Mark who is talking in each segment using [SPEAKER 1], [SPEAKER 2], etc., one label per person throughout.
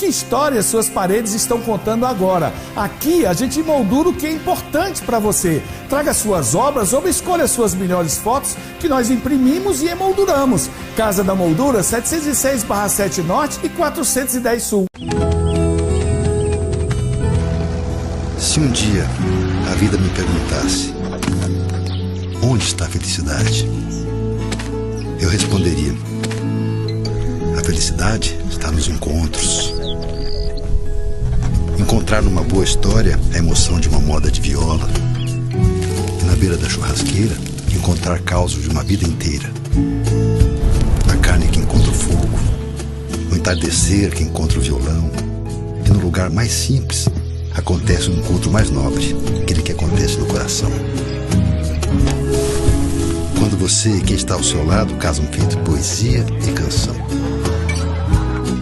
[SPEAKER 1] Que história suas paredes estão contando agora? Aqui a gente moldura o que é importante para você. Traga suas obras ou escolha suas melhores fotos que nós imprimimos e emolduramos. Casa da Moldura, 706/7 Norte e 410 Sul.
[SPEAKER 2] Se um dia a vida me perguntasse onde está a felicidade, eu responderia: a felicidade está nos encontros. Encontrar numa boa história a emoção de uma moda de viola. E na beira da churrasqueira, encontrar causos de uma vida inteira. A carne que encontra o fogo, o entardecer que encontra o violão. E no lugar mais simples, acontece um encontro mais nobre, aquele que acontece no coração. Quando você e quem está ao seu lado casam feito poesia e canção.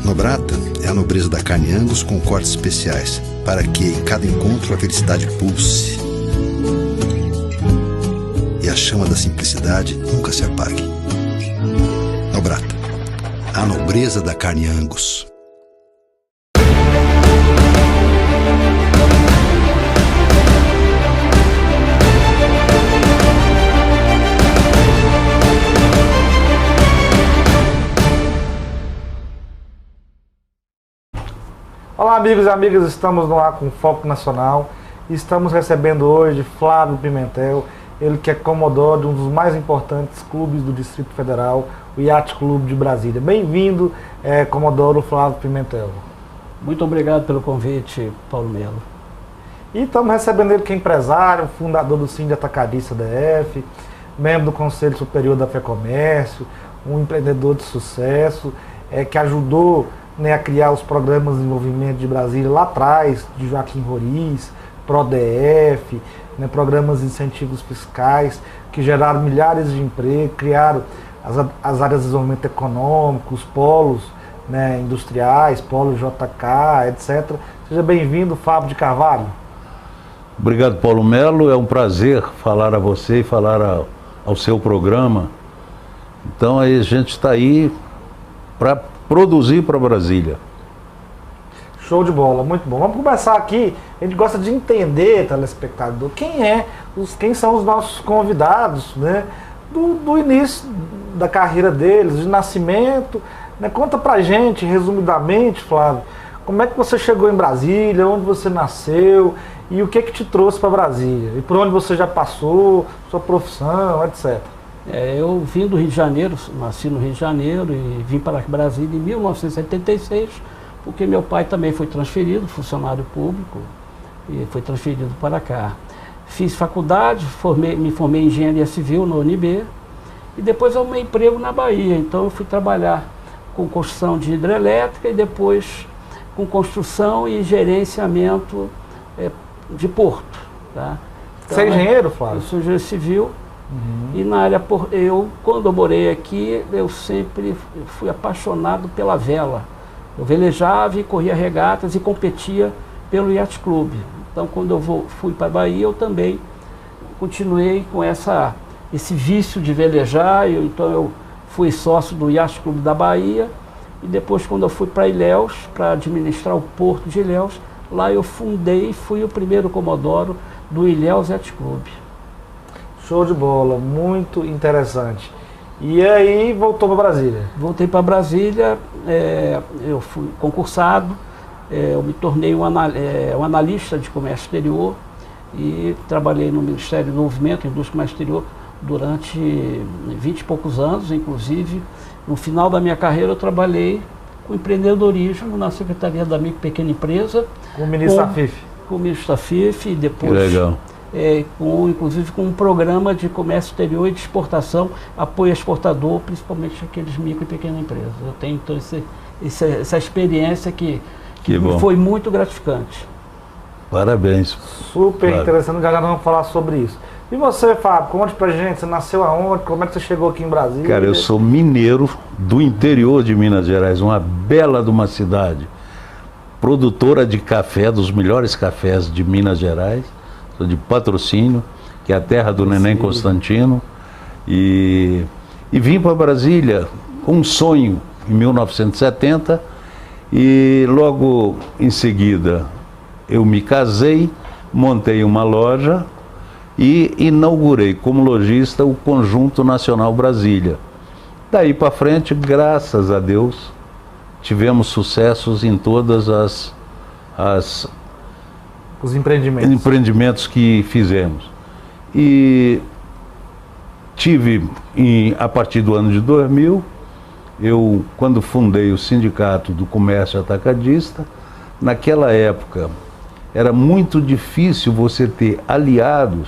[SPEAKER 2] Nobrata é a nobreza da carne Angus com cortes especiais, para que em cada encontro a felicidade pulse e a chama da simplicidade nunca se apague. Nobrata, a nobreza da carne Angus.
[SPEAKER 3] Olá amigos e amigas, estamos no ar com Foco Nacional e estamos recebendo hoje Flávio Pimentel, ele que é comodoro de um dos mais importantes clubes do Distrito Federal, o Yacht Clube de Brasília. Bem-vindo, comodoro Flávio Pimentel.
[SPEAKER 4] Muito obrigado pelo convite, Paulo Melo.
[SPEAKER 3] E estamos recebendo ele que é empresário, fundador do Sind Atacadista DF, membro do Conselho Superior da FEComércio, um empreendedor de sucesso, que ajudou a criar os programas de desenvolvimento de Brasília lá atrás, de Joaquim Roriz, ProDF, programas de incentivos fiscais que geraram milhares de empregos, criaram as áreas de desenvolvimento econômico, os polos industriais, polo JK, etc. Seja bem-vindo, Fábio de Carvalho.
[SPEAKER 5] Obrigado, Paulo Melo. É um prazer falar a você e falar ao seu programa. Então aí a gente está aí para produzir para Brasília.
[SPEAKER 3] Show de bola, muito bom. Vamos começar aqui. A gente gosta de entender, telespectador, quem são os nossos convidados, do início da carreira deles, de nascimento. Conta pra gente, resumidamente, Flávio, como é que você chegou em Brasília, onde você nasceu e o que te trouxe para Brasília, e por onde você já passou, sua profissão, etc.
[SPEAKER 4] Eu vim do Rio de Janeiro, nasci no Rio de Janeiro e vim para Brasília em 1976, porque meu pai também foi transferido, funcionário público, e foi transferido para cá. Fiz faculdade, me formei em Engenharia Civil na UNB e depois arrumei emprego na Bahia. Então eu fui trabalhar com construção de hidrelétrica e depois com construção e gerenciamento de porto. Tá? Então,
[SPEAKER 3] você é engenheiro, Flávio?
[SPEAKER 4] Eu sou engenheiro civil. E na área, quando eu morei aqui, eu sempre fui apaixonado pela vela. Eu velejava e corria regatas e competia pelo Yacht Clube. Então quando eu fui para a Bahia, eu também continuei com esse vício de velejar. Então eu fui sócio do Yacht Clube da Bahia e depois quando eu fui para Ilhéus, para administrar o porto de Ilhéus, lá eu fundei e fui o primeiro comodoro do Ilhéus Yacht Clube.
[SPEAKER 3] Show de bola, muito interessante. E aí voltou para Brasília?
[SPEAKER 4] Voltei para Brasília, eu fui concursado, eu me tornei um analista de comércio exterior e trabalhei no Ministério do Desenvolvimento, Indústria e Comércio Exterior durante 20 e poucos anos, inclusive no final da minha carreira eu trabalhei com empreendedorismo na Secretaria da Micro e Pequena Empresa.
[SPEAKER 3] Com o ministro Afif?
[SPEAKER 4] Com o ministro Afif e depois...
[SPEAKER 5] Que legal.
[SPEAKER 4] Inclusive com um programa de comércio exterior e de exportação, apoio exportador, principalmente aqueles micro e pequenas empresas. Eu tenho então essa experiência que foi muito gratificante.
[SPEAKER 5] Parabéns.
[SPEAKER 3] Super
[SPEAKER 5] Flávio.
[SPEAKER 3] Interessante, já vamos falar sobre isso. E você, Fábio, conte pra gente, você nasceu aonde, como é que você chegou aqui em Brasília?
[SPEAKER 5] Cara, eu sou mineiro do interior de Minas Gerais, uma bela de uma cidade, produtora de café, dos melhores cafés de Minas Gerais. De Patrocínio, que é a terra do Neném Constantino, e vim para Brasília com um sonho em 1970 E logo em seguida eu me casei, montei uma loja e inaugurei como lojista o Conjunto Nacional Brasília. Daí para frente, graças a Deus, tivemos sucessos em todas
[SPEAKER 3] os empreendimentos
[SPEAKER 5] que fizemos. E tive, a partir do ano de 2000, eu, quando fundei o Sindicato do Comércio Atacadista, naquela época era muito difícil você ter aliados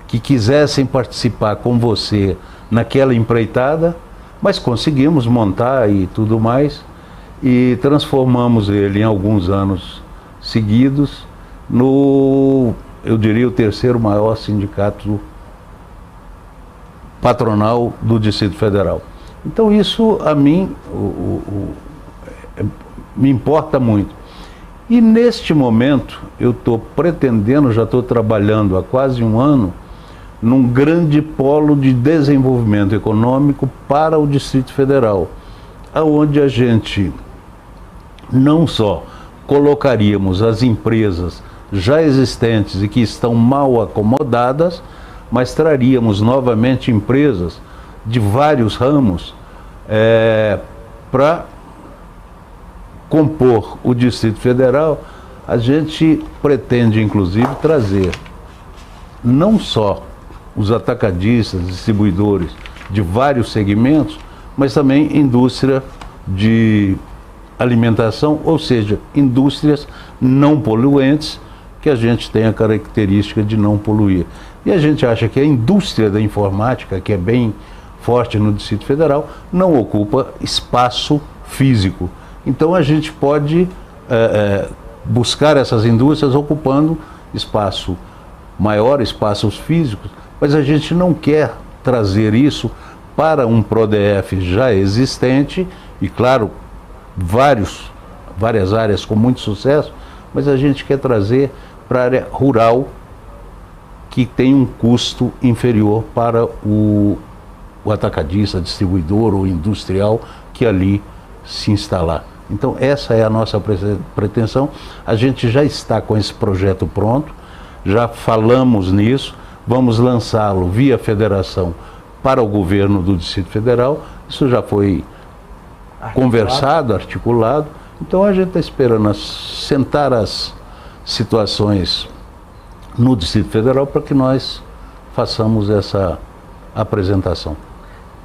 [SPEAKER 5] que quisessem participar com você naquela empreitada, mas conseguimos montar e tudo mais, e transformamos ele em alguns anos seguidos no, eu diria, o terceiro maior sindicato patronal do Distrito Federal. Então isso a mim me importa muito. E neste momento eu estou pretendendo, já estou trabalhando há quase um ano, num grande polo de desenvolvimento econômico para o Distrito Federal, aonde a gente não só colocaríamos as empresas já existentes e que estão mal acomodadas, mas traríamos novamente empresas de vários ramos para compor o Distrito Federal. A gente pretende, inclusive, trazer não só os atacadistas, distribuidores de vários segmentos, mas também indústria de alimentação, ou seja, indústrias não poluentes, que a gente tem a característica de não poluir. E a gente acha que a indústria da informática, que é bem forte no Distrito Federal, não ocupa espaço físico. Então a gente pode buscar essas indústrias ocupando espaço maior, espaços físicos, mas a gente não quer trazer isso para um PRODF já existente, e claro, várias áreas com muito sucesso, mas a gente quer trazer para a área rural, que tem um custo inferior para o atacadista, distribuidor ou industrial que ali se instalar. Então essa é a nossa pretensão. A gente já está com esse projeto pronto, já falamos nisso, vamos lançá-lo via federação para o governo do Distrito Federal. Isso já foi conversado, articulado. Então a gente está esperando sentar as situações no Distrito Federal para que nós façamos essa apresentação.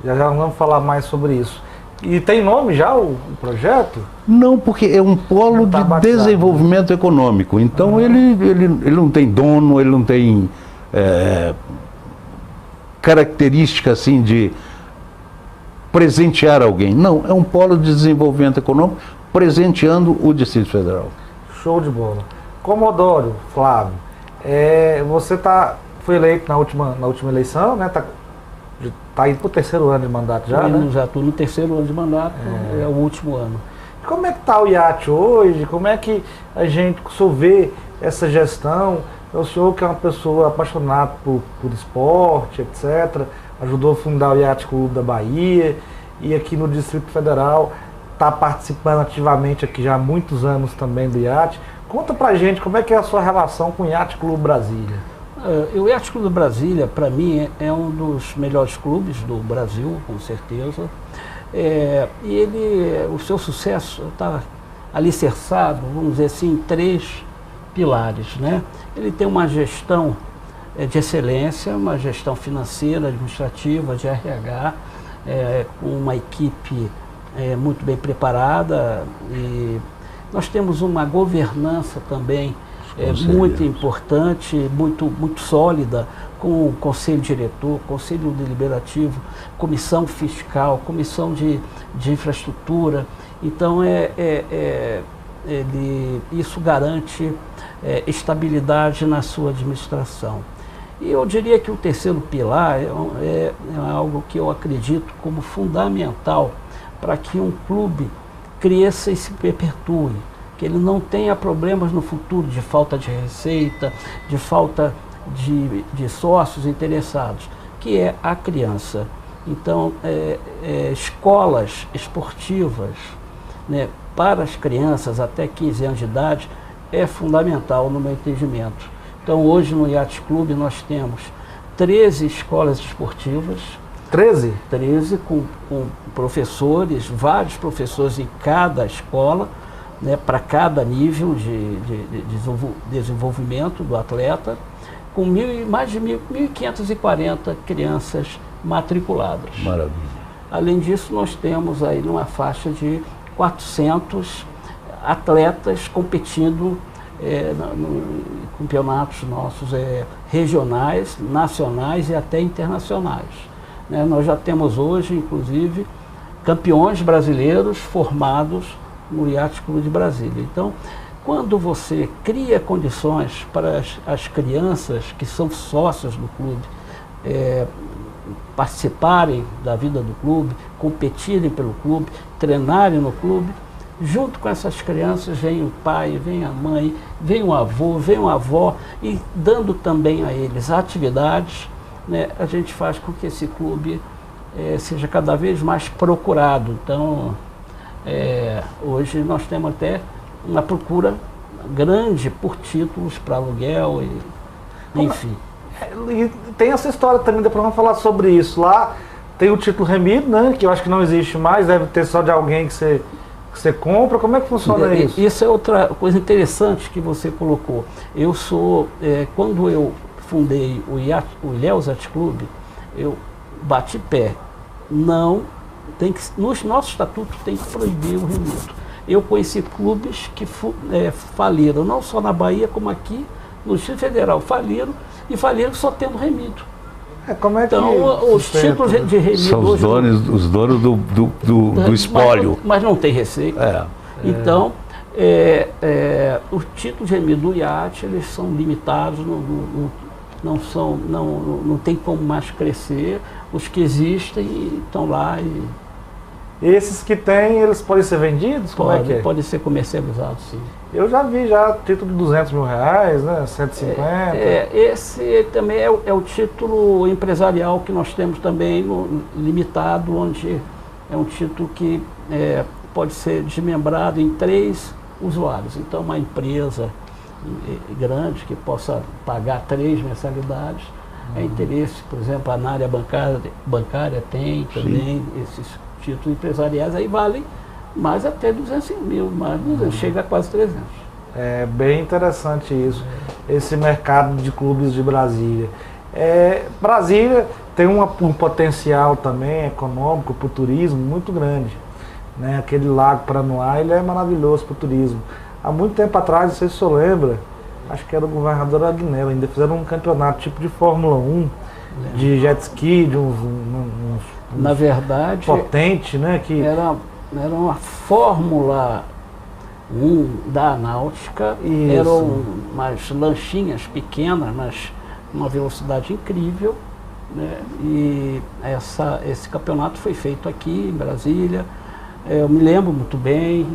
[SPEAKER 3] Já vamos falar mais sobre isso. E tem nome já o projeto?
[SPEAKER 5] Não, porque é um polo de desenvolvimento econômico. Então ele não tem dono, ele não tem característica assim de presentear alguém. Não, é um polo de desenvolvimento econômico presenteando o Distrito Federal.
[SPEAKER 3] Show de bola. Comodoro Flávio, você foi eleito na última eleição, né? Está indo para o terceiro ano de mandato já, né?
[SPEAKER 4] Já estou no terceiro ano de mandato, é o último ano.
[SPEAKER 3] Como é que está o IAT hoje? Como é que a gente vê essa gestão? O senhor que é uma pessoa apaixonada por esporte, etc., ajudou a fundar o Yacht Clube da Bahia e aqui no Distrito Federal está participando ativamente aqui já há muitos anos também do Yacht. Conta pra gente como é que é a sua relação com o Yacht Clube Brasília.
[SPEAKER 4] O Yacht Clube Brasília, para mim, é um dos melhores clubes do Brasil, com certeza. E o seu sucesso está alicerçado, vamos dizer assim, em 3 pilares, né? Ele tem uma gestão de excelência, uma gestão financeira, administrativa, de RH, com uma equipe muito bem preparada, e nós temos uma governança também muito importante, muito sólida, com o conselho diretor, conselho deliberativo, comissão fiscal, comissão de infraestrutura. Então isso garante estabilidade na sua administração. E eu diria que o terceiro pilar é algo que eu acredito como fundamental para que um clube cresça e se perpetue, que ele não tenha problemas no futuro de falta de receita, de falta de sócios interessados, que é a criança. Então, escolas esportivas né, para as crianças até 15 anos de idade é fundamental no meu entendimento. Então hoje no Yacht Clube nós temos 13 escolas esportivas.
[SPEAKER 3] 13?
[SPEAKER 4] 13 com professores, vários professores em cada escola, né, para cada nível de desenvolvimento do atleta, com mais de 1.540 crianças matriculadas.
[SPEAKER 5] Maravilha.
[SPEAKER 4] Além disso, nós temos aí numa faixa de 400 atletas competindo em campeonatos nossos regionais, nacionais e até internacionais. Né? Nós já temos hoje, inclusive, campeões brasileiros formados no Yacht Clube de Brasília. Então, quando você cria condições para as crianças que são sócios do clube participarem da vida do clube, competirem pelo clube, treinarem no clube, junto com essas crianças vem o pai, vem a mãe, vem o avô, vem a avó, e dando também a eles atividades, né, a gente faz com que esse clube seja cada vez mais procurado. Então, hoje nós temos até uma procura grande por títulos para aluguel, enfim.
[SPEAKER 3] E tem essa história também, depois vamos falar sobre isso. Lá tem o título remido, né, que eu acho que não existe mais, deve ter só de alguém que você compra. Como é que funciona isso?
[SPEAKER 4] Isso é outra coisa interessante que você colocou. Eu sou, quando eu fundei o Ilhéus Yacht Clube, eu bati pé. Não, nos nossos estatutos tem que proibir o remido. Eu conheci clubes que faliram, não só na Bahia, como aqui no Distrito Federal, faliram só tendo remido.
[SPEAKER 3] Como é que
[SPEAKER 4] então, os títulos de remido
[SPEAKER 5] são os donos do espólio.
[SPEAKER 4] Mas não tem receita. Então, os títulos de remido do iate, eles são limitados, não tem como mais crescer. Os que existem estão lá.
[SPEAKER 3] Esses que tem, eles podem ser vendidos?
[SPEAKER 4] Podem ser comercializados, sim.
[SPEAKER 3] Eu já vi título de R$200 mil, né? 150.
[SPEAKER 4] Esse também é o título empresarial que nós temos também limitado, onde é um título que pode ser desmembrado em 3 usuários. Então, uma empresa grande que possa pagar 3 mensalidades, é interesse, por exemplo, na área bancária tem também esses títulos empresariais, aí valem mais até 200 mil, chega a quase 300.
[SPEAKER 3] É bem interessante isso, esse mercado de clubes de Brasília. Brasília tem um potencial também econômico para o turismo muito grande, né? Aquele lago Paranoá, ele é maravilhoso para o turismo. Há muito tempo atrás, não sei se o senhor lembra, acho que era o governador Agnello, ainda fizeram um campeonato tipo de Fórmula 1, de jet ski, de uns
[SPEAKER 4] na verdade,
[SPEAKER 3] potente, né? Que
[SPEAKER 4] era uma Fórmula 1 da náutica. Isso. Eram umas lanchinhas pequenas, mas uma velocidade incrível, né? E esse campeonato foi feito aqui em Brasília. Eu me lembro muito bem.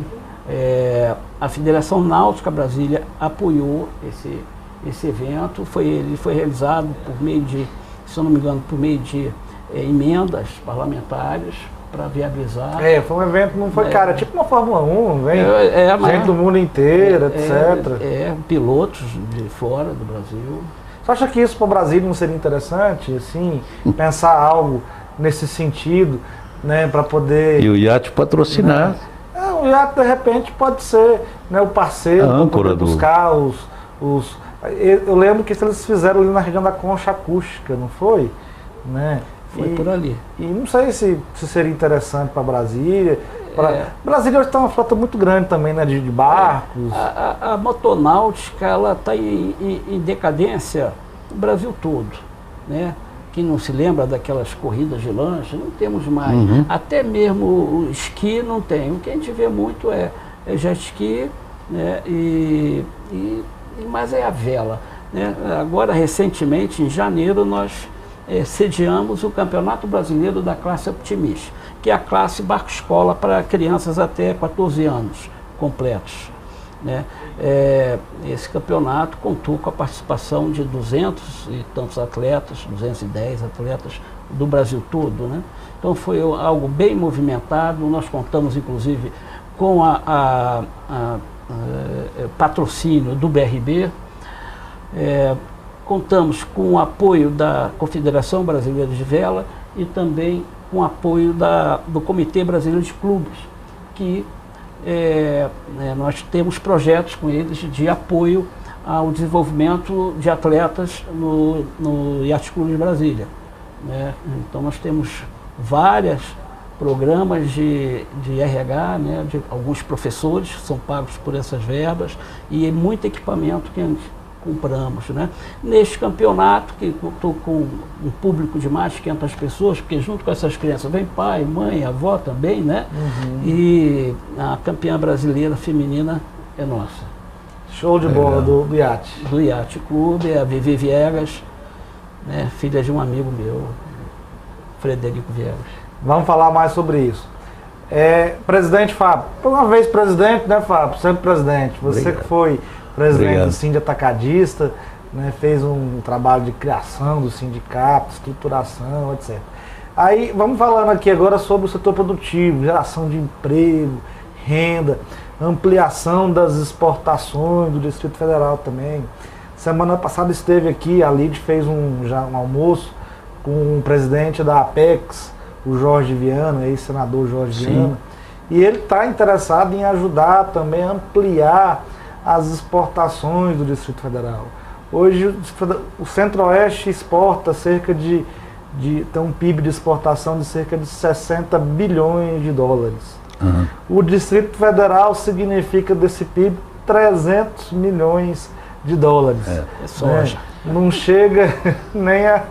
[SPEAKER 4] A Federação Náutica Brasília apoiou esse evento. Ele foi realizado por meio de, se eu não me engano, por meio de emendas parlamentares para viabilizar.
[SPEAKER 3] Foi um evento, não foi cara, tipo uma Fórmula 1, vem gente do mundo inteiro, etc.
[SPEAKER 4] Pilotos de fora do Brasil.
[SPEAKER 3] Você acha que isso para o Brasil não seria interessante, assim, pensar algo nesse sentido, né, para poder...
[SPEAKER 5] E o iate patrocinar.
[SPEAKER 3] Né? O iate, de repente, pode ser, né, o parceiro para poder buscar os... Eu lembro que eles fizeram ali na região da Concha Acústica, não foi? Né?
[SPEAKER 4] Foi por ali.
[SPEAKER 3] E não sei se seria interessante para Brasília. Brasília hoje tem uma frota muito grande também, né, de barcos.
[SPEAKER 4] A motonáutica, ela está em decadência no Brasil todo, né? Quem não se lembra daquelas corridas de lancha, não temos mais. Até mesmo o esqui não tem. O que a gente vê muito é jet ski, né? Mas é a vela, né? Agora, recentemente, em janeiro, nós sediamos o Campeonato Brasileiro da classe Optimist, que é a classe barco-escola para crianças até 14 anos completos, né? Esse campeonato contou com a participação de 200 e tantos atletas, 210 atletas do Brasil todo, né? Então foi algo bem movimentado. Nós contamos inclusive com patrocínio do BRB, contamos com o apoio da Confederação Brasileira de Vela e também com o apoio do Comitê Brasileiro de Clubes, que nós temos projetos com eles de apoio ao desenvolvimento de atletas no Yacht Clube de Brasília, né? Então nós temos vários programas de RH, né, de alguns professores que são pagos por essas verbas e muito equipamento que compramos, né? Neste campeonato, que eu estou com um público de mais de 500 pessoas, porque junto com essas crianças vem pai, mãe, avó também, né? E a campeã brasileira feminina é nossa.
[SPEAKER 3] Show de bola do iate.
[SPEAKER 4] Do Yacht Clube, a Vivi Viegas, né, filha de um amigo meu, Frederico Viegas.
[SPEAKER 3] Vamos falar mais sobre isso. Presidente Fábio, por uma vez presidente, né, Fábio? Sempre presidente. Você
[SPEAKER 5] Obrigado.
[SPEAKER 3] que foi presidente
[SPEAKER 5] Obrigado.
[SPEAKER 3] do Sindicato Atacadista, né, fez um trabalho de criação do sindicato, estruturação, etc. Aí, vamos falando aqui agora sobre o setor produtivo, geração de emprego, renda, ampliação das exportações do Distrito Federal também. Semana passada esteve aqui, a Lide fez um almoço com o presidente da Apex, o Jorge Viana, ex-senador Jorge Viana, e ele está interessado em ajudar também a ampliar as exportações do Distrito Federal. Hoje o Centro-Oeste exporta cerca tem um PIB de exportação de cerca de 60 bilhões de dólares.
[SPEAKER 5] Uhum.
[SPEAKER 3] O Distrito Federal significa desse PIB 300 milhões de dólares.
[SPEAKER 4] É soja.
[SPEAKER 3] Não chega nem a...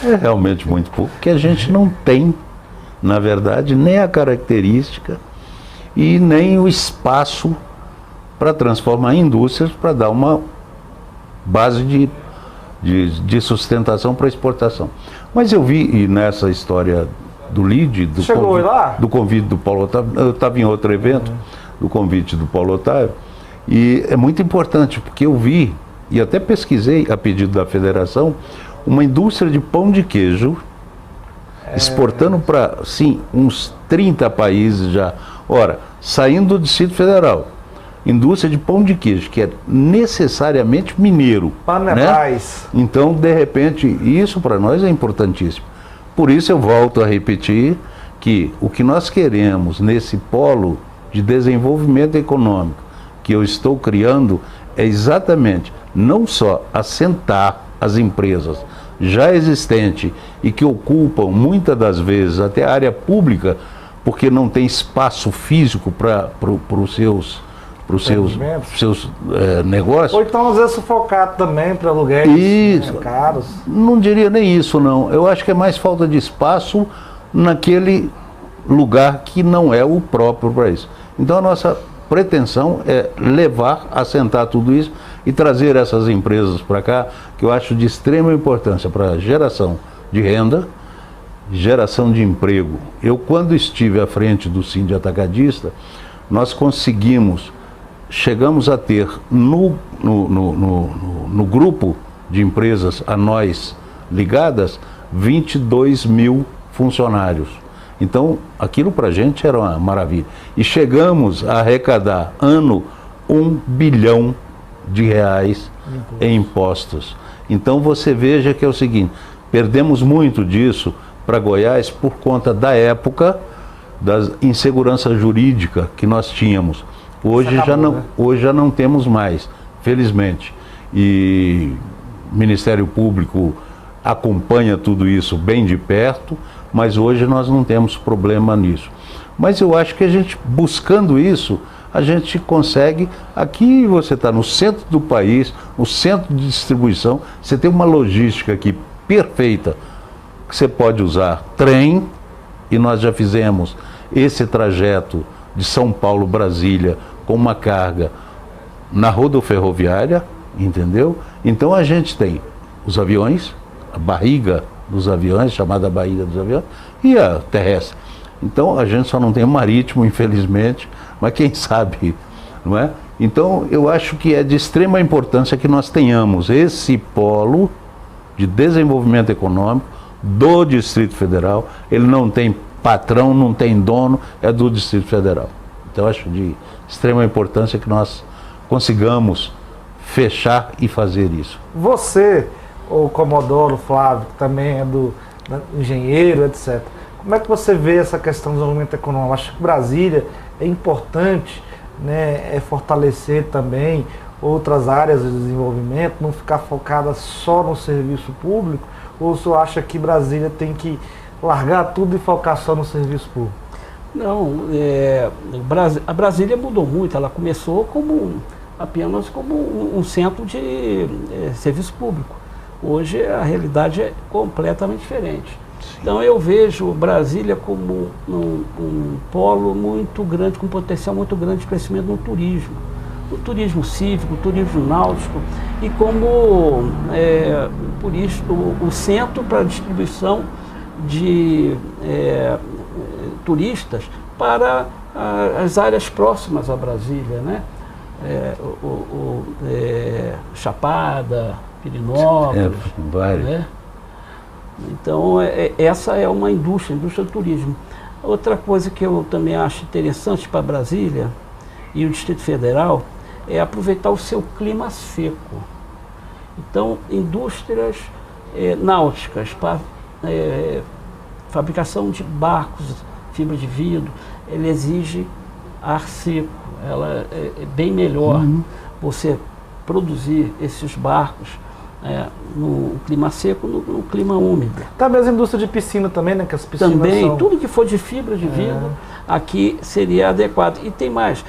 [SPEAKER 5] É realmente muito pouco, porque a gente não tem, na verdade, nem a característica e nem o espaço para transformar em indústrias, para dar uma base de sustentação para exportação. Mas eu vi, e nessa história do LIDE, do convite do Paulo Otávio, eu estava em outro evento, do convite do Paulo Otávio, e é muito importante, porque eu vi, e até pesquisei a pedido da federação, uma indústria de pão de queijo, exportando para, sim, uns 30 países já. Ora, saindo do Distrito Federal, indústria de pão de queijo, que é necessariamente mineiro.
[SPEAKER 3] Panelais.
[SPEAKER 5] Né? Então, de repente, isso para nós é importantíssimo. Por isso eu volto a repetir que o que nós queremos nesse polo de desenvolvimento econômico que eu estou criando é exatamente não só assentar as empresas já existentes e que ocupam muitas das vezes até a área pública, porque não tem espaço físico para os seus negócios.
[SPEAKER 3] Ou então às vezes sufocado também para aluguéis,
[SPEAKER 5] isso,
[SPEAKER 3] né, caros.
[SPEAKER 5] Não diria nem isso, não. Eu acho que é mais falta de espaço naquele lugar que não é o próprio para isso. Então a nossa pretensão é assentar tudo isso e trazer essas empresas para cá, que eu acho de extrema importância para geração de renda, geração de emprego. Eu, quando estive à frente do Sindicato Atacadista, nós chegamos a ter no grupo de empresas a nós ligadas 22 mil funcionários. Então, aquilo para a gente era uma maravilha. E chegamos a arrecadar, ano, 1 bilhão de reais em impostos. Então, você veja que é o seguinte, perdemos muito disso para Goiás por conta da época da insegurança jurídica que nós tínhamos. Hoje já não temos mais, felizmente. E o Ministério Público acompanha tudo isso bem de perto, mas hoje nós não temos problema nisso. Mas eu acho que a gente, buscando isso, a gente consegue. Aqui você está no centro do país, no centro de distribuição, você tem uma logística aqui perfeita, que você pode usar trem, e nós já fizemos esse trajeto de São Paulo, Brasília, com uma carga na rodoferroviária, entendeu? Então a gente tem os aviões, a barriga dos aviões, chamada barriga dos aviões, e a terrestre. Então a gente só não tem o marítimo, infelizmente, mas quem sabe, não é? Então eu acho que é de extrema importância que nós tenhamos esse polo de desenvolvimento econômico do Distrito Federal. Ele não tem patrão, não tem dono, é do Distrito Federal. Então acho de extrema importância que nós consigamos fechar e fazer isso.
[SPEAKER 3] Você, o Comodoro Flávio, que também é engenheiro, etc., como é que você vê essa questão do desenvolvimento econômico? Acho que Brasília é importante, né, fortalecer também outras áreas de desenvolvimento, não ficar focada só no serviço público, ou você acha que Brasília tem que largar tudo e focar só no serviço público?
[SPEAKER 4] Não, a Brasília mudou muito, ela começou apenas como um centro de serviço público. Hoje a realidade é completamente diferente. Sim. Então eu vejo Brasília como um polo muito grande, com um potencial muito grande de crescimento no turismo cívico, no turismo náutico, e como por isso, o centro para a distribuição de turistas para as áreas próximas a Brasília, né? Chapada, Pirinópolis, né? Então essa é uma indústria do turismo. Outra coisa que eu também acho interessante para Brasília e o Distrito Federal é aproveitar o seu clima seco. Então indústrias náuticas para fabricação de barcos, fibra de vidro, ela exige ar seco. Ela é bem melhor você produzir esses barcos no clima seco, no clima úmido.
[SPEAKER 3] Também as indústrias de piscina também, né? Que as piscinas
[SPEAKER 4] também,
[SPEAKER 3] são...
[SPEAKER 4] tudo que for de fibra de vidro, aqui seria adequado. E tem mais,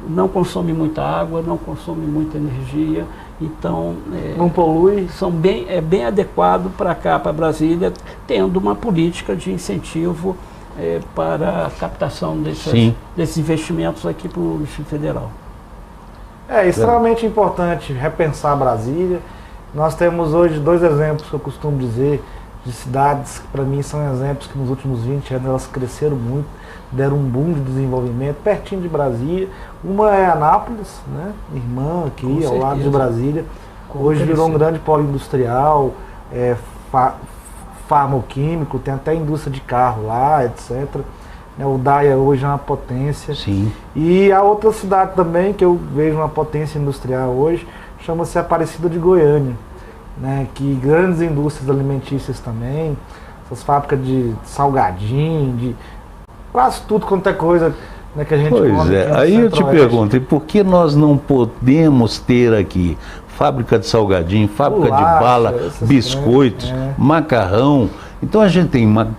[SPEAKER 4] não consome muita água, não consome muita energia, então...
[SPEAKER 3] não polui?
[SPEAKER 4] É bem adequado para cá, para Brasília, tendo uma política de incentivo para a captação desses investimentos aqui para o Distrito Federal.
[SPEAKER 3] É extremamente importante repensar Brasília. Nós temos hoje 2 exemplos que eu costumo dizer de cidades que para mim são exemplos que nos últimos 20 anos elas cresceram muito, deram um boom de desenvolvimento pertinho de Brasília. Uma é Anápolis, né? Irmã aqui ao lado de Brasília. Hoje virou um grande polo industrial, farmoquímico, tem até indústria de carro lá, etc. O Daia hoje é uma potência.
[SPEAKER 5] Sim.
[SPEAKER 3] E a outra cidade também que eu vejo uma potência industrial hoje chama-se Aparecida de Goiânia, né? Que grandes indústrias alimentícias também, essas fábricas de salgadinho, de quase tudo quanto é coisa, né, que a gente come.
[SPEAKER 5] Pois é, aí eu te pergunto, e por que nós não podemos ter aqui fábrica de salgadinho, fábrica de bala, biscoitos, macarrão? Então a gente tem uma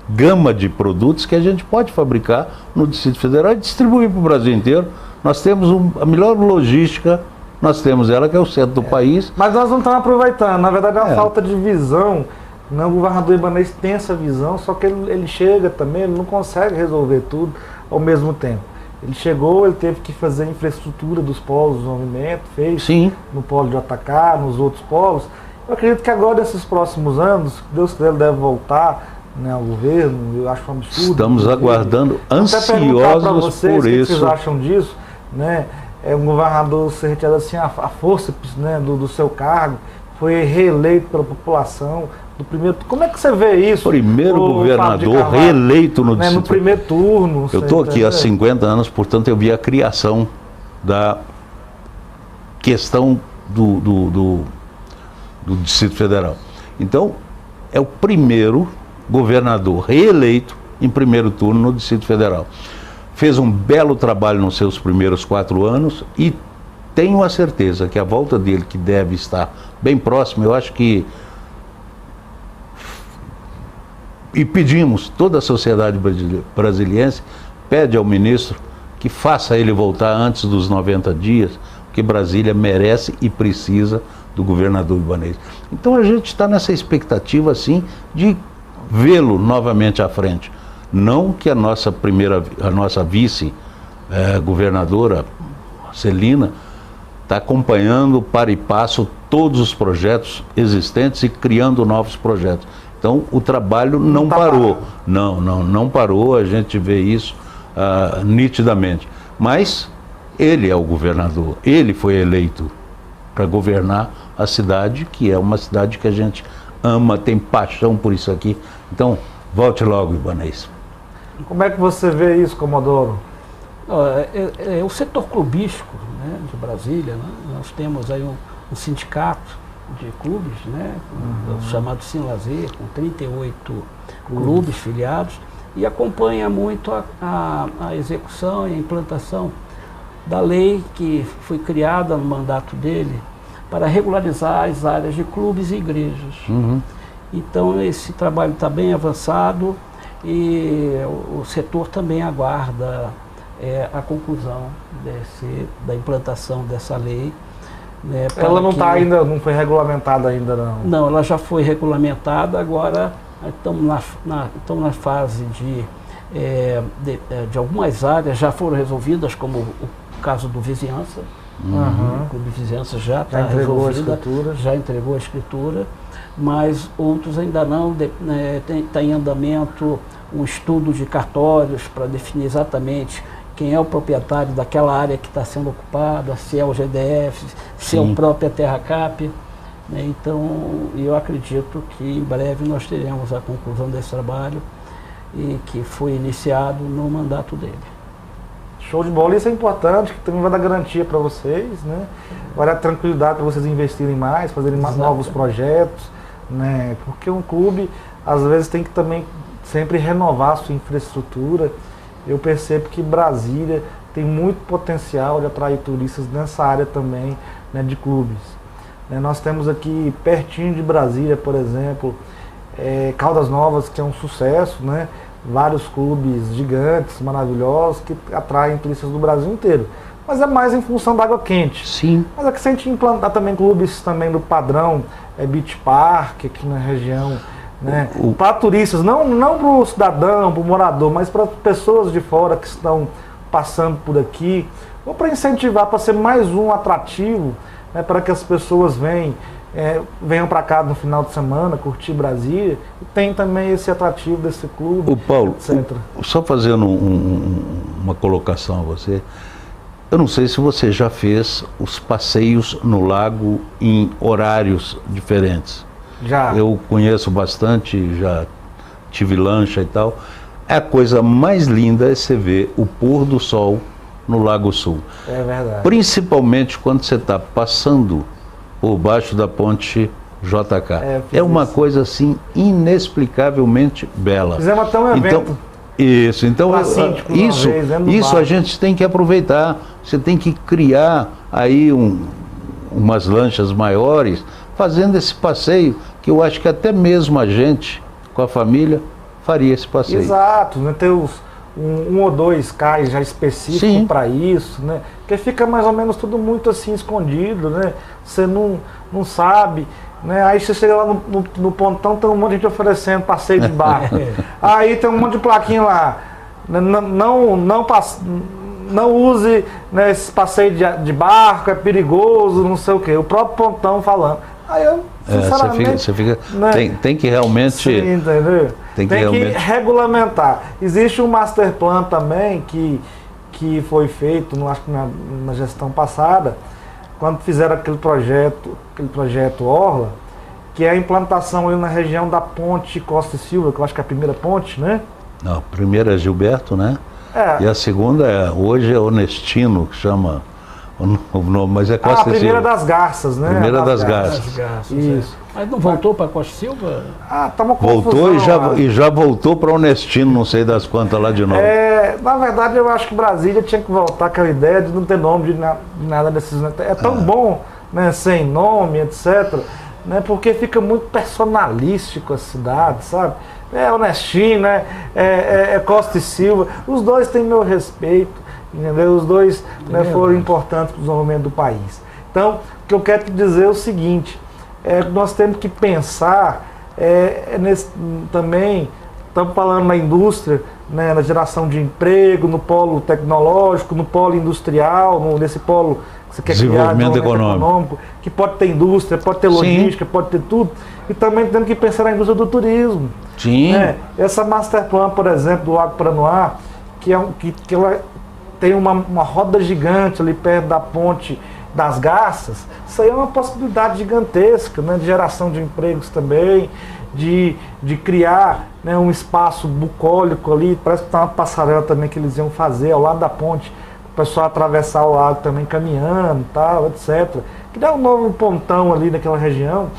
[SPEAKER 5] gama de produtos que a gente pode fabricar no Distrito Federal e distribuir para o Brasil inteiro. Nós temos a melhor logística, nós temos ela que é o centro do país.
[SPEAKER 3] Mas nós não estamos aproveitando, na verdade é uma falta de visão. O governador Ibanez tem essa visão, só que ele chega também, ele não consegue resolver tudo ao mesmo tempo. Ele chegou, ele teve que fazer a infraestrutura dos polos de desenvolvimento, fez no polo de JK, nos outros polos. Eu acredito que agora, nesses próximos anos, Deus quiser, ele deve voltar, né, ao governo. Eu acho um absurdo.
[SPEAKER 5] Estamos aguardando, ansiosos por isso.
[SPEAKER 3] O que vocês acham disso? Né? Um governador ser retirado assim, a força, né, do seu cargo, foi reeleito pela população. Como é que você vê isso?
[SPEAKER 5] Primeiro governador reeleito no Distrito.
[SPEAKER 3] No primeiro turno.
[SPEAKER 5] Eu estou aqui há 50 anos, portanto eu vi a criação da questão do Distrito Federal. Então, é o primeiro governador reeleito em primeiro turno no Distrito Federal. Fez um belo trabalho nos seus primeiros 4 anos e tenho a certeza que a volta dele, que deve estar bem próxima, eu acho que... E pedimos, toda a sociedade brasiliense pede ao ministro que faça ele voltar antes dos 90 dias, porque Brasília merece e precisa do governador Ibanez. Então a gente está nessa expectativa, assim, de vê-lo novamente à frente. Não que a nossa vice-governadora, Celina, está acompanhando para e passo todos os projetos existentes e criando novos projetos. Então o trabalho não parou. Não parou, a gente vê isso nitidamente. Mas ele é o governador, ele foi eleito para governar a cidade, que é uma cidade que a gente ama, tem paixão por isso aqui. Então, volte logo, Ibanez.
[SPEAKER 3] Como é que você vê isso, Comodoro?
[SPEAKER 4] O setor clubístico, né, de Brasília, né, nós temos aí um sindicato de clubes, né, chamado Sim Lazer, com 38 clubes filiados, e acompanha muito a execução e a implantação da lei que foi criada no mandato dele para regularizar as áreas de clubes e igrejas. Então esse trabalho está bem avançado e o setor também aguarda a conclusão da implantação dessa lei. Né,
[SPEAKER 3] ela não está ainda, não foi regulamentada ainda, não?
[SPEAKER 4] Não, ela já foi regulamentada, agora estamos na fase de algumas áreas já foram resolvidas, como o caso do Vizinhança. O Clube Vizinhança já está resolvida, já entregou a escritura, mas outros ainda não. Está em andamento um estudo de cartórios para definir exatamente quem é o proprietário daquela área que está sendo ocupada, se é o GDF, se é a própria TerraCap. Né? Então, eu acredito que em breve nós teremos a conclusão desse trabalho e que foi iniciado no mandato dele.
[SPEAKER 3] Show de bola, isso é importante, que também vai dar garantia para vocês, né? Vai dar tranquilidade para vocês investirem mais, fazerem novos projetos, né? Porque um clube, às vezes, tem que também sempre renovar a sua infraestrutura. Eu percebo que Brasília tem muito potencial de atrair turistas nessa área também, né, de clubes. Nós temos aqui, pertinho de Brasília, por exemplo, Caldas Novas, que é um sucesso, né? Vários clubes gigantes, maravilhosos, que atraem turistas do Brasil inteiro. Mas é mais em função da água quente.
[SPEAKER 5] Sim.
[SPEAKER 3] Mas aqui se a gente implantar também clubes também do padrão, Beach Park, aqui na região, né? Para turistas, não para o cidadão, para o morador, mas para pessoas de fora que estão passando por aqui, ou para incentivar, para ser mais um atrativo, né, para que as pessoas venham para cá no final de semana, curtir Brasília, e tem também esse atrativo desse clube,
[SPEAKER 5] o Paulo,
[SPEAKER 3] etc.
[SPEAKER 5] Só fazendo uma colocação a você, eu não sei se você já fez os passeios no lago em horários diferentes.
[SPEAKER 3] Já.
[SPEAKER 5] Eu conheço bastante, já tive lancha e tal. A coisa mais linda é você ver o pôr do sol no Lago Sul.
[SPEAKER 3] É verdade.
[SPEAKER 5] Principalmente quando você está passando por baixo da ponte JK. É uma coisa assim inexplicavelmente bela.
[SPEAKER 3] Fizemos até um evento.
[SPEAKER 5] Então isso a gente tem que aproveitar. Você tem que criar aí umas lanchas maiores, fazendo esse passeio, que eu acho que até mesmo a gente, com a família, faria esse passeio.
[SPEAKER 3] Exato, né? Ter um ou dois cais já específicos para isso, né? Porque fica mais ou menos tudo muito assim escondido, né? Você não sabe, né? Aí você chega lá no pontão, tem um monte de gente oferecendo passeio de barco. Aí tem um monte de plaquinha lá. Não use, né, esse passeio de barco, é perigoso, não sei o quê. O próprio pontão falando. Aí eu, sinceramente...
[SPEAKER 5] Você fica
[SPEAKER 3] né,
[SPEAKER 5] tem que realmente...
[SPEAKER 3] Sim, entendeu? Tem que regulamentar. Existe um master plan também que foi feito, acho que na gestão passada, quando fizeram aquele projeto Orla, que é a implantação aí na região da ponte Costa e Silva, que eu acho que é a primeira ponte, né?
[SPEAKER 5] Não, a primeira é Gilberto, né? E a segunda hoje é Onestino, que chama o nome, mas é Costa e Silva.
[SPEAKER 3] A primeira das Garças, né?
[SPEAKER 5] Primeira das Garças.
[SPEAKER 3] Isso.
[SPEAKER 4] Mas não voltou para Costa e Silva?
[SPEAKER 3] Tá uma confusão.
[SPEAKER 5] Voltou e já voltou para Onestino, não sei das quantas lá de novo.
[SPEAKER 3] Na verdade, eu acho que Brasília tinha que voltar aquela ideia de não ter nome de nada desses. É tão bom, né, sem nome, etc., né, porque fica muito personalístico a cidade, sabe? É Onestino, né? É Costa e Silva. Os dois têm meu respeito, entendeu? Os dois, né, foram importantes para o desenvolvimento do país. Então, o que eu quero te dizer é o seguinte: nós temos que pensar também, estamos falando na indústria, né, na geração de emprego, no polo tecnológico, no polo industrial, nesse polo que você quer criar, desenvolvimento econômico, que pode ter indústria, pode ter logística, pode ter tudo. E também temos que pensar na indústria do turismo.
[SPEAKER 5] Sim.
[SPEAKER 3] Né? Essa master plan, por exemplo, do Lago Paranoá, que ela tem uma roda gigante ali perto da ponte das garças, isso aí é uma possibilidade gigantesca, né, de geração de empregos também, de criar, né, um espaço bucólico ali, parece que tem uma passarela também que eles iam fazer ao lado da ponte, o pessoal atravessar o lago também caminhando, tal, etc. Criar um novo pontão ali naquela região,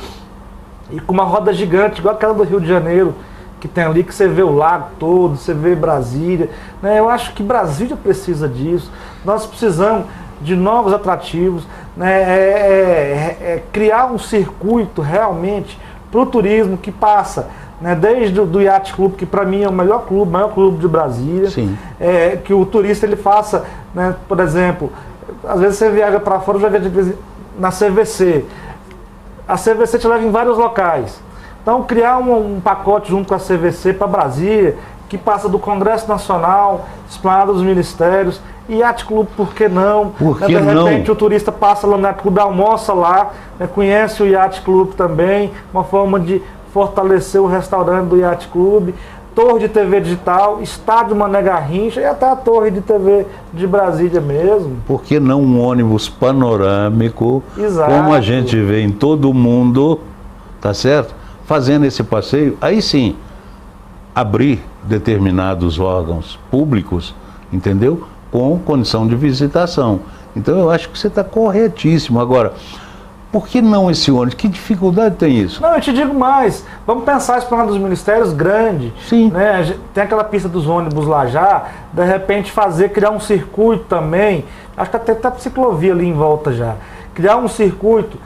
[SPEAKER 3] e com uma roda gigante, igual aquela do Rio de Janeiro, que tem ali, que você vê o lago todo, você vê Brasília, né? Eu acho que Brasília precisa disso, nós precisamos de novos atrativos, né? Criar um circuito realmente para o turismo que passa, né, desde o Yacht Club, que para mim é o maior clube de Brasília.
[SPEAKER 5] Sim.
[SPEAKER 3] Que o turista ele faça, né, por exemplo, às vezes você viaja para fora, já viaja na CVC. A CVC te leva em vários locais. Então criar um pacote junto com a CVC para Brasília, que passa do Congresso Nacional, Esplanada dos Ministérios, e Yacht Club, por que não?
[SPEAKER 5] Por que
[SPEAKER 3] de repente
[SPEAKER 5] não?
[SPEAKER 3] o turista passa lá no Yacht Club, almoça lá, né, conhece o Yacht Club também, uma forma de fortalecer o restaurante do Yacht Club, torre de TV digital, estádio Mané Garrincha e até a torre de TV de Brasília mesmo.
[SPEAKER 5] Por que não um ônibus panorâmico,
[SPEAKER 3] Exato.
[SPEAKER 5] como a gente vê em todo o mundo, tá certo? Fazendo esse passeio, aí sim, abrir determinados órgãos públicos, entendeu? Com condição de visitação. Então eu acho que você está corretíssimo. Agora, por que não esse ônibus? Que dificuldade tem isso?
[SPEAKER 3] Não, eu te digo mais, vamos pensar a Esplanada dos Ministérios grande.
[SPEAKER 5] Sim.
[SPEAKER 3] Né? Tem aquela pista dos ônibus lá já, de repente criar um circuito também, acho que até ciclovia ali em volta já. Criar um circuito,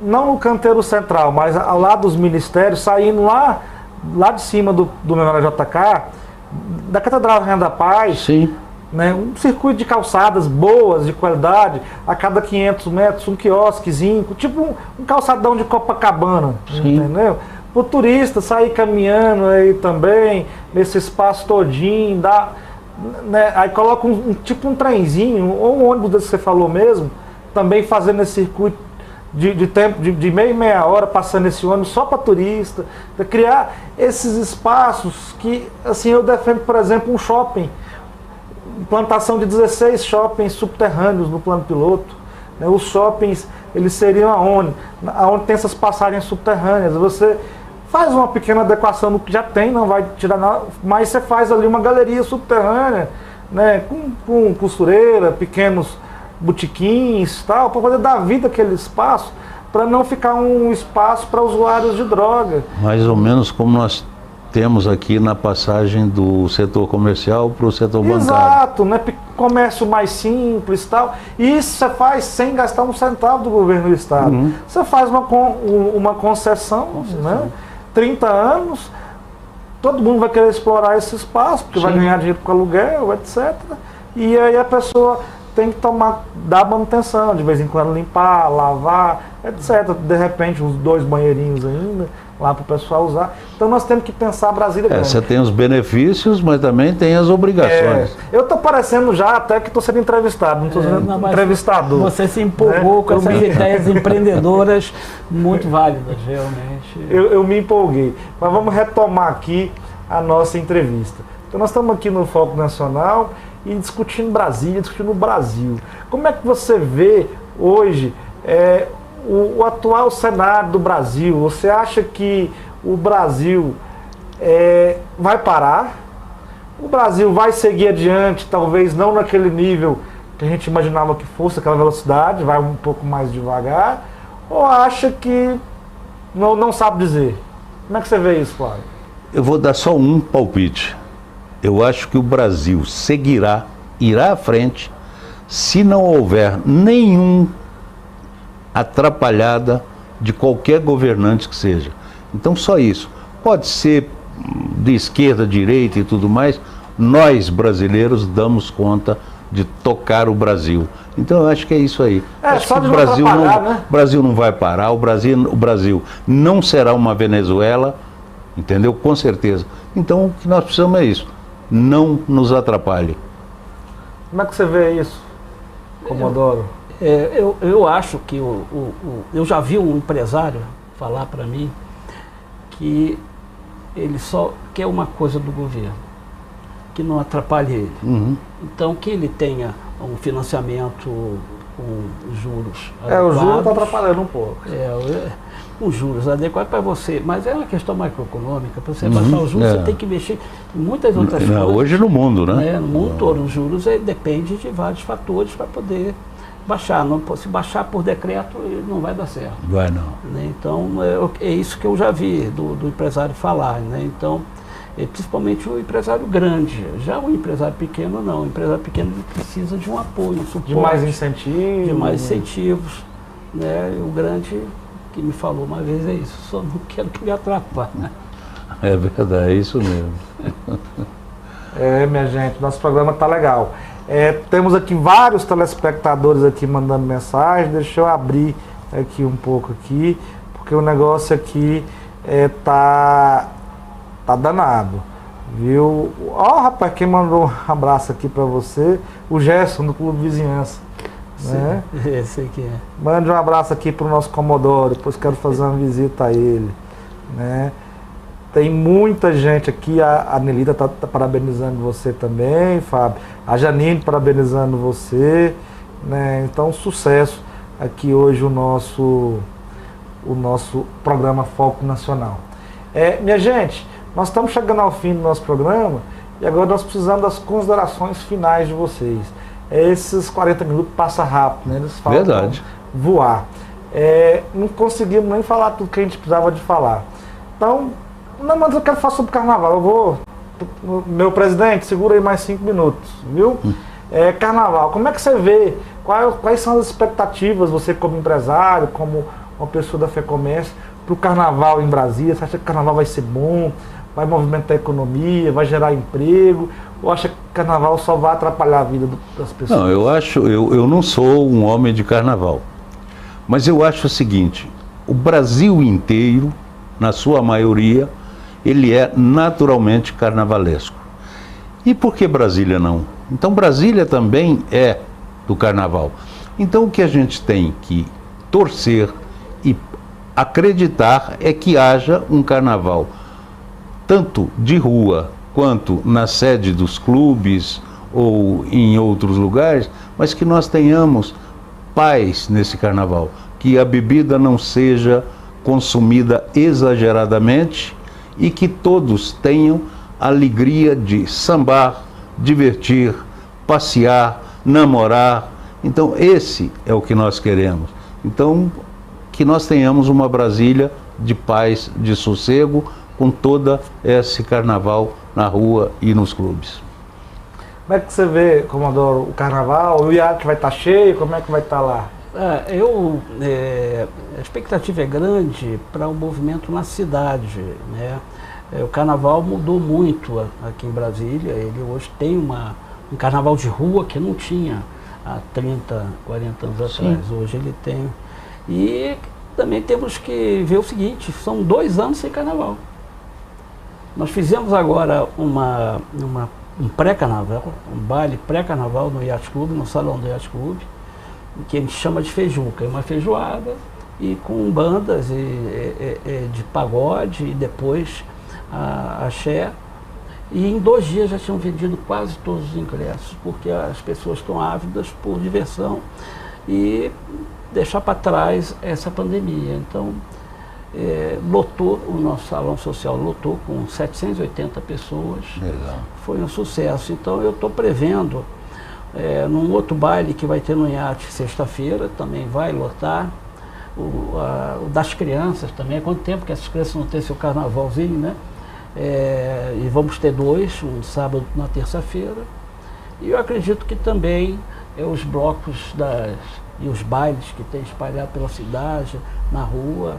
[SPEAKER 3] não no canteiro central, mas ao lado dos ministérios, saindo lá de cima do Memorial JK, da Catedral Rainha da Paz.
[SPEAKER 5] Sim.
[SPEAKER 3] Né, um circuito de calçadas boas, de qualidade, a cada 500 metros, um quiosquezinho, tipo um calçadão de Copacabana,
[SPEAKER 5] sim,
[SPEAKER 3] entendeu? O turista sair caminhando aí também, nesse espaço todinho, né, aí coloca tipo um trenzinho, ou um ônibus desse que você falou mesmo, também fazendo esse circuito de tempo, de meia hora, passando esse ônibus só para turista, criar esses espaços que, assim, eu defendo, por exemplo, um shopping, implantação de 16 shoppings subterrâneos no plano piloto. Né? Os shoppings, eles seriam aonde tem essas passagens subterrâneas. Você faz uma pequena adequação no que já tem, não vai tirar nada, mas você faz ali uma galeria subterrânea, né? com costureira, pequenos botiquins, tal, para poder dar vida àquele espaço, para não ficar um espaço para usuários de droga. Mais
[SPEAKER 5] ou menos como nós temos aqui na passagem do setor comercial para o setor bancário.
[SPEAKER 3] Exato, né? Comércio mais simples e tal. E isso você faz sem gastar um centavo do governo do estado.
[SPEAKER 5] Uhum.
[SPEAKER 3] Você faz uma concessão, né? 30 anos, todo mundo vai querer explorar esse espaço, porque sim, vai ganhar dinheiro com aluguel, etc. E aí a pessoa tem que dar manutenção, de vez em quando limpar, lavar, etc. De repente uns 2 banheirinhos ainda, lá para o pessoal usar. Então nós temos que pensar Brasília grande.
[SPEAKER 5] Você tem os benefícios, mas também tem as obrigações.
[SPEAKER 3] Eu estou parecendo já até que estou sendo entrevistado, não estou sendo entrevistador.
[SPEAKER 4] Você se empolgou com essas ideias empreendedoras muito válidas, realmente.
[SPEAKER 3] Eu me empolguei. Mas vamos retomar aqui a nossa entrevista. Então nós estamos aqui no Foco Nacional e discutindo Brasília, discutindo o Brasil. Como é que você vê hoje o atual cenário do Brasil? Você acha que o Brasil vai parar? O Brasil vai seguir adiante, talvez não naquele nível que a gente imaginava que fosse, aquela velocidade, vai um pouco mais devagar? Ou acha que não sabe dizer? Como é que você vê isso, Flávio?
[SPEAKER 5] Eu vou dar só um palpite. Eu acho que o Brasil irá à frente, se não houver nenhum atrapalhada de qualquer governante que seja. Então só isso. Pode ser de esquerda, direita e tudo mais, nós brasileiros damos conta de tocar o Brasil. Então eu acho que é isso aí. Acho
[SPEAKER 3] só
[SPEAKER 5] que
[SPEAKER 3] o
[SPEAKER 5] Brasil não vai parar, o Brasil não será uma Venezuela, entendeu? Com certeza. Então o que nós precisamos é isso. Não nos atrapalhe.
[SPEAKER 3] Como é que você vê isso, Comodoro?
[SPEAKER 4] Eu acho que eu já vi um empresário falar para mim que ele só quer uma coisa do governo, que não atrapalhe ele.
[SPEAKER 5] Uhum.
[SPEAKER 4] Então que ele tenha um financiamento com juros
[SPEAKER 3] O
[SPEAKER 4] adequados.
[SPEAKER 3] juro está atrapalhando um pouco.
[SPEAKER 4] Com juros adequados para você, mas é uma questão macroeconômica, para você baixar os juros, você tem que mexer em muitas outras coisas.
[SPEAKER 5] Hoje no mundo, né?
[SPEAKER 4] No mundo todo, os juros depende de vários fatores para poder baixar. Não, se baixar por decreto, não vai dar certo.
[SPEAKER 5] Vai não.
[SPEAKER 4] Né? Então, é isso que eu já vi do empresário falar. Né? Então, principalmente o empresário grande. Já o empresário pequeno, não. O empresário pequeno precisa de um apoio, um suporte.
[SPEAKER 3] De mais incentivos.
[SPEAKER 4] De mais incentivos. Né? E o grande, que me falou uma vez, é isso. Só não quero que me atrapalhe.
[SPEAKER 5] É verdade, é isso mesmo.
[SPEAKER 3] Minha gente, nosso programa tá legal. Temos aqui vários telespectadores aqui mandando mensagem. Deixa eu abrir aqui um pouco aqui, porque o negócio aqui tá danado, viu? Rapaz, quem mandou um abraço aqui para você, o Gerson do Clube Vizinhança. Né?
[SPEAKER 4] Esse aqui é.
[SPEAKER 3] Mande um abraço aqui pro nosso Comodoro, depois quero fazer uma visita a ele, né? Tem muita gente aqui, a Nelita tá parabenizando você também, Fábio, a Janine parabenizando você, né? Então, sucesso aqui hoje o nosso programa Foco Nacional. Minha gente, nós estamos chegando ao fim do nosso programa e agora nós precisamos das considerações finais de vocês. Esses 40 minutos passam rápido, né? Eles falam
[SPEAKER 5] Verdade.
[SPEAKER 3] Voar. Não conseguimos nem falar tudo que a gente precisava de falar. Então, não, mas eu quero falar sobre carnaval. Meu presidente, segura aí mais 5 minutos, viu? Carnaval, como é que você vê? Quais são as expectativas, você como empresário, como uma pessoa da FEComércio, para o carnaval em Brasília? Você acha que o carnaval vai ser bom? Vai movimentar a economia? Vai gerar emprego? Ou acha que o carnaval só vai atrapalhar a vida das pessoas?
[SPEAKER 5] Não, eu não sou um homem de carnaval. Mas eu acho o seguinte, o Brasil inteiro, na sua maioria, ele é naturalmente carnavalesco. E por que Brasília não? Então Brasília também é do carnaval. Então o que a gente tem que torcer e acreditar é que haja um carnaval, tanto de rua quanto na sede dos clubes ou em outros lugares, mas que nós tenhamos paz nesse carnaval, que a bebida não seja consumida exageradamente e que todos tenham a alegria de sambar, divertir, passear, namorar. Então esse é o que nós queremos. Então que nós tenhamos uma Brasília de paz, de sossego, com todo esse carnaval na rua e nos clubes.
[SPEAKER 3] Como é que você vê, Comodoro, o carnaval? O iate vai estar cheio? Como é que vai estar lá?
[SPEAKER 4] A expectativa é grande para o movimento na cidade, né? O carnaval mudou muito aqui em Brasília. Ele hoje tem um carnaval de rua que não tinha há 30, 40 anos atrás. Hoje ele tem. E também temos que ver o seguinte, são 2 anos sem carnaval. Nós fizemos agora um pré-carnaval, um baile pré-carnaval no Yacht Clube, no salão do Yacht Clube, que a gente chama de feijuca, é uma feijoada e com bandas de pagode e depois axé. E em 2 dias já tinham vendido quase todos os ingressos, porque as pessoas estão ávidas por diversão e deixar para trás essa pandemia. Então, lotou, o nosso salão social lotou com 780 pessoas.
[SPEAKER 5] Legal.
[SPEAKER 4] Foi um sucesso. Então eu estou prevendo, num outro baile que vai ter no iate sexta-feira, também vai lotar, o das crianças também. Há quanto tempo que essas crianças não têm seu carnavalzinho, né? E vamos ter 2, um sábado e uma terça-feira. E eu acredito que também os blocos e os bailes que tem espalhado pela cidade, na rua,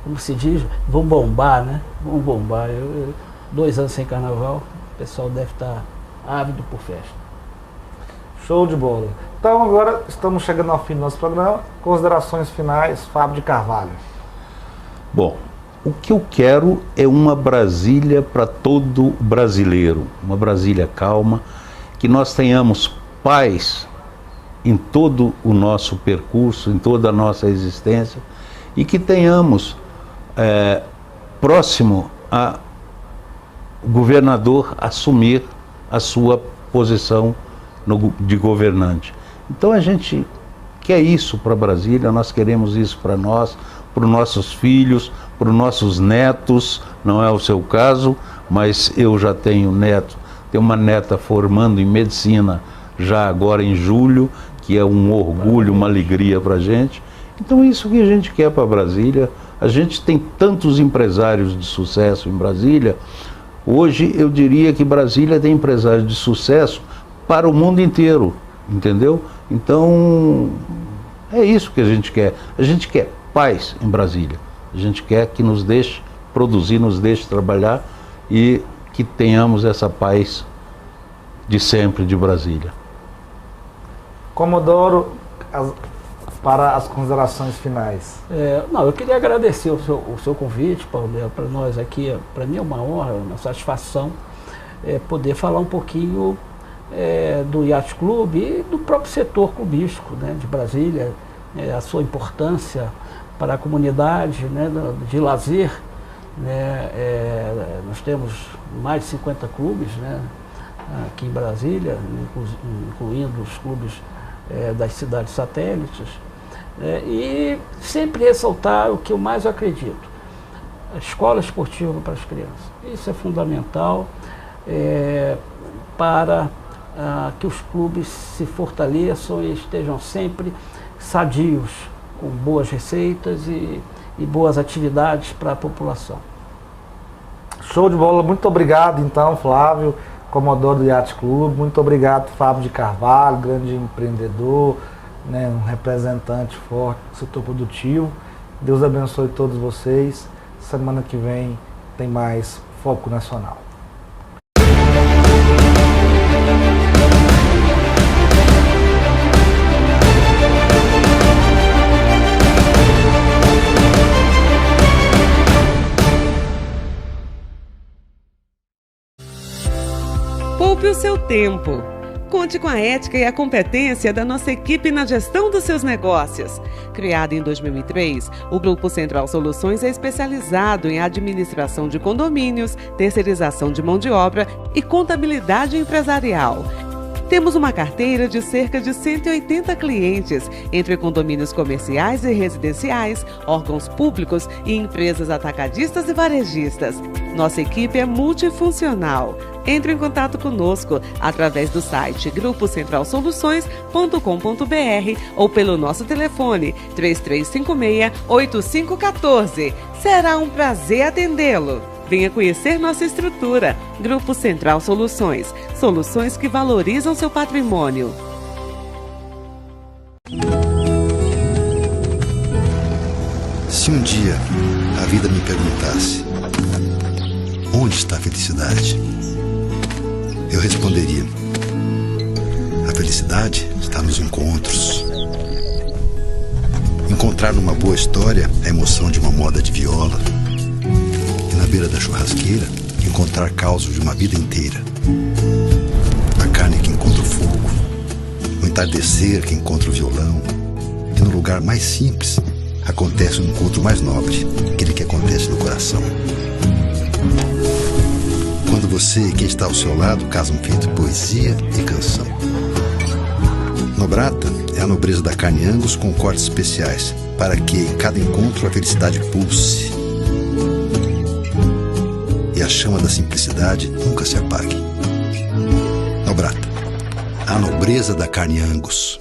[SPEAKER 4] como se diz, vão bombar, né? Vão bombar. 2 anos sem carnaval, o pessoal deve estar ávido por festa.
[SPEAKER 3] Show de bola. Então agora estamos chegando ao fim do nosso programa. Considerações finais, Fábio de Carvalho.
[SPEAKER 5] Bom, o que eu quero é uma Brasília para todo brasileiro, uma Brasília calma, que nós tenhamos paz em todo o nosso percurso, em toda a nossa existência, e que tenhamos próximo a o governador assumir a sua posição de governante. Então a gente quer isso para Brasília, nós queremos isso para nós, para os nossos filhos, para os nossos netos. Não é o seu caso, mas eu já tenho neto, tenho uma neta formando em medicina já agora em julho, que é um orgulho, uma alegria para a gente. Então isso que a gente quer para Brasília. A gente tem tantos empresários de sucesso em Brasília. Hoje eu diria que Brasília tem empresários de sucesso para o mundo inteiro, entendeu? Então é isso que a gente quer. A gente quer paz em Brasília. A gente quer que nos deixe produzir, nos deixe trabalhar e que tenhamos essa paz de sempre de Brasília.
[SPEAKER 3] Comodoro, para as considerações finais.
[SPEAKER 4] Eu queria agradecer o seu convite, Paulo, para nós aqui. Para mim é uma honra, uma satisfação poder falar um pouquinho do Yacht Club e do próprio setor clubístico, né, de Brasília, a sua importância para a comunidade, né, de lazer. Nós temos mais de 50 clubes, né, aqui em Brasília, incluindo os clubes das cidades satélites, e sempre ressaltar o que eu mais acredito: a escola esportiva para as crianças. Isso é fundamental para que os clubes se fortaleçam e estejam sempre sadios, com boas receitas e boas atividades para a população.
[SPEAKER 3] Show de bola, muito obrigado então, Flávio, Comodoro do Yacht Club. Muito obrigado, Fábio de Carvalho, grande empreendedor, né, um representante forte do setor produtivo. Deus abençoe todos vocês. Semana que vem tem mais Foco Nacional.
[SPEAKER 6] Poupe o seu tempo. Conte com a ética e a competência da nossa equipe na gestão dos seus negócios. Criado em 2003, o Grupo Central Soluções é especializado em administração de condomínios, terceirização de mão de obra e contabilidade empresarial. Temos uma carteira de cerca de 180 clientes, entre condomínios comerciais e residenciais, órgãos públicos e empresas atacadistas e varejistas. Nossa equipe é multifuncional. Entre em contato conosco através do site grupocentralsoluções.com.br ou pelo nosso telefone 3356-8514. Será um prazer atendê-lo. Venha conhecer nossa estrutura. Grupo Central Soluções. Soluções que valorizam seu patrimônio.
[SPEAKER 2] Se um dia a vida me perguntasse onde está a felicidade, eu responderia: a felicidade está nos encontros. Encontrar numa boa história a emoção de uma moda de viola, e na beira da churrasqueira encontrar causos de uma vida inteira. A carne que encontra o fogo, o entardecer que encontra o violão, e no lugar mais simples acontece um encontro mais nobre, aquele que acontece no coração. Quando você e quem está ao seu lado casam feito poesia e canção. Nobrata é a nobreza da carne Angus com cortes especiais, para que em cada encontro a felicidade pulse e a chama da simplicidade nunca se apague. Nobrata, a nobreza da carne Angus.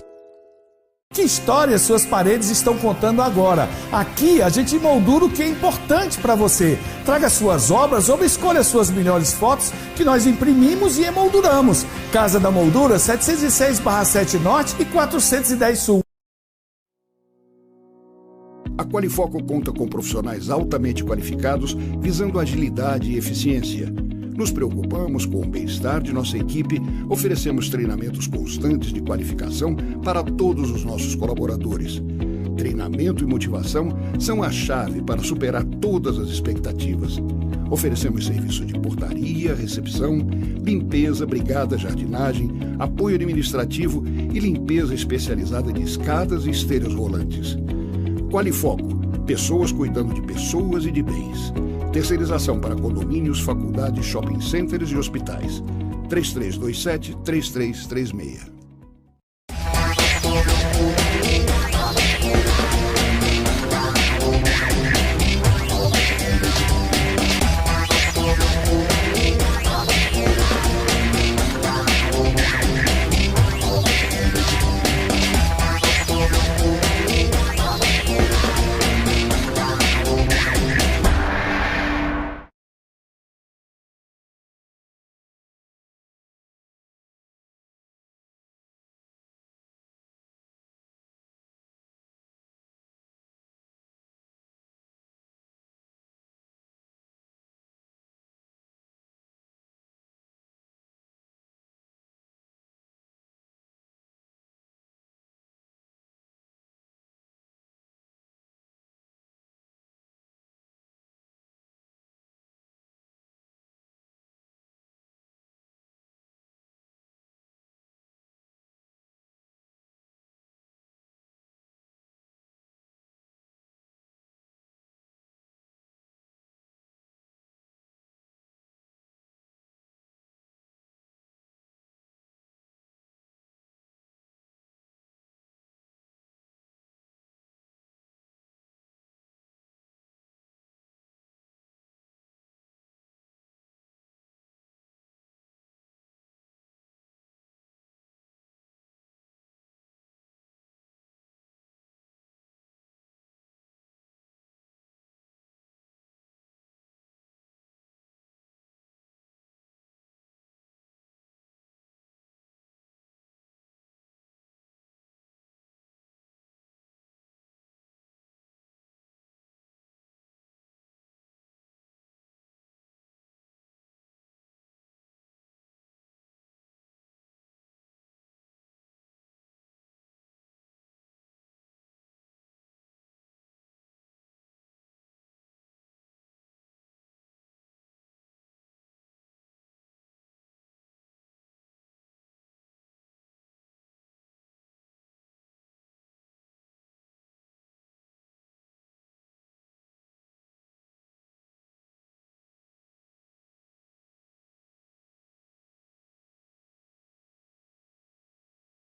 [SPEAKER 1] Que histórias suas paredes estão contando agora? Aqui a gente moldura o que é importante para você. Traga suas obras ou escolha suas melhores fotos que nós imprimimos e emolduramos. Casa da Moldura, 706/7 Norte e 410 Sul.
[SPEAKER 7] A Qualifoco conta com profissionais altamente qualificados visando agilidade e eficiência. Nos preocupamos com o bem-estar de nossa equipe, oferecemos treinamentos constantes de qualificação para todos os nossos colaboradores. Treinamento e motivação são a chave para superar todas as expectativas. Oferecemos serviço de portaria, recepção, limpeza, brigada, jardinagem, apoio administrativo e limpeza especializada de escadas e esteiras rolantes. Qualifoco, pessoas cuidando de pessoas e de bens. Terceirização para condomínios, faculdades, shopping centers e hospitais. 3327-3336.